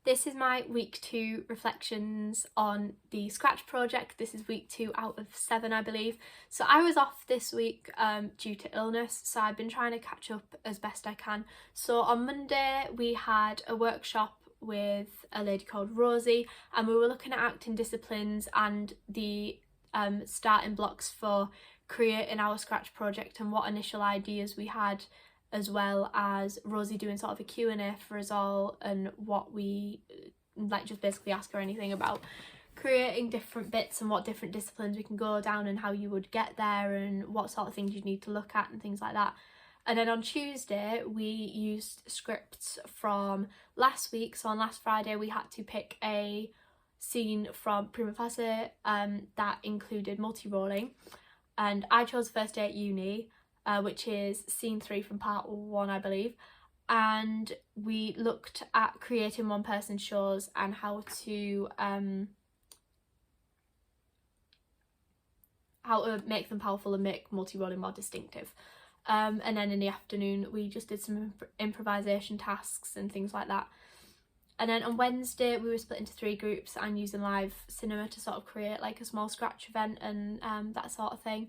This is my week 2 reflections on the Scratch project. This is week 2 out of 7, I believe. So I was off this week due to illness, so I've been trying to catch up as best I can. So on Monday we had a workshop with a lady called Rosie, and we were looking at acting disciplines and the starting blocks for creating our Scratch project and what initial ideas we had, as well as Rosie doing sort of a Q&A for us all and what we just basically ask her anything about creating different bits and what different disciplines we can go down and how you would get there and what sort of things you need to look at and things like that. And then on Tuesday we used scripts from last week. So on last Friday we had to pick a scene from Prima Facie that included multi-rolling, and I chose First Day at Uni, which is scene 3 from part 1, I believe, and we looked at creating one-person shows and how to make them powerful and make multi-rolling more distinctive. And then in the afternoon we just did some improvisation tasks and things like that. And then on Wednesday we were split into 3 groups and using live cinema to sort of create like a small Scratch event and that sort of thing.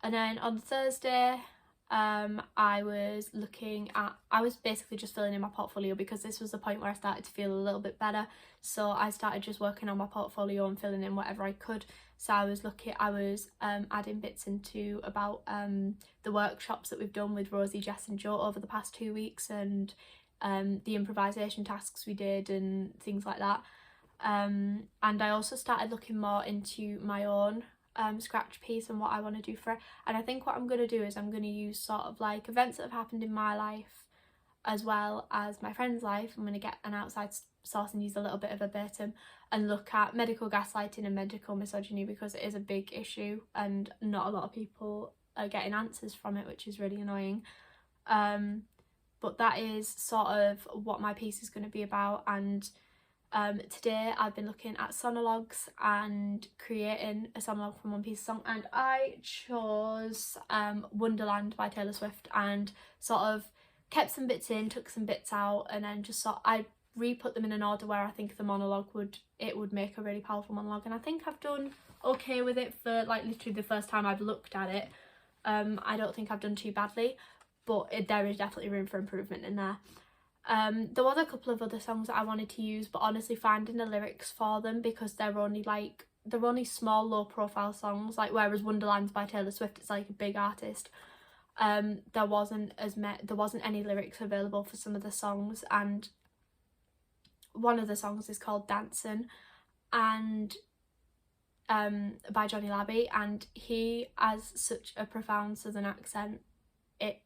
And then on Thursday I was basically just filling in my portfolio, because this was the point where I started to feel a little bit better. So I started just working on my portfolio and filling in whatever I could. So I was adding bits into about the workshops that we've done with Rosie, Jess and Jo over the past 2 weeks, and the improvisation tasks we did and things like that. And I also started looking more into my own Scratch piece and what I want to do for it. And I think what I'm going to do is I'm going to use sort of like events that have happened in my life as well as my friend's life. I'm going to get an outside source and use a little bit of verbatim and look at medical gaslighting and medical misogyny, because it is a big issue and not a lot of people are getting answers from it, which is really annoying. But that is sort of what my piece is going to be about. And today I've been looking at sonologues and creating a sonologue from One Piece song, and I chose Wonderland by Taylor Swift and sort of kept some bits in, took some bits out, and then just I re-put them in an order where I think the monologue would make a really powerful monologue. And I think I've done okay with it for like literally the first time I've looked at it. I don't think I've done too badly, but there is definitely room for improvement in there. There was a couple of other songs that I wanted to use, but honestly finding the lyrics for them, because they're only small low profile songs, like whereas Wonderland's by Taylor Swift, it's like a big artist. There wasn't any lyrics available for some of the songs, and one of the songs is called Dancin', and by Johnny Labby, and he has such a profound southern accent, it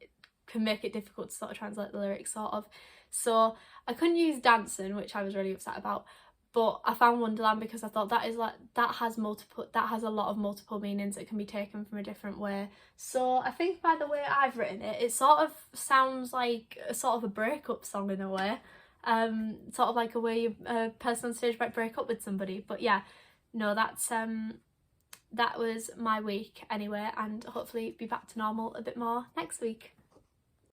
can make it difficult to sort of translate the lyrics sort of. So I couldn't use Dancing, which I was really upset about, but I found Wonderland because I thought that has a lot of multiple meanings that can be taken from a different way. So I think by the way I've written it, it sort of sounds like a sort of a breakup song in a way, sort of like a way a person on stage might break up with somebody. But yeah, no, that was my week anyway, and hopefully be back to normal a bit more next week.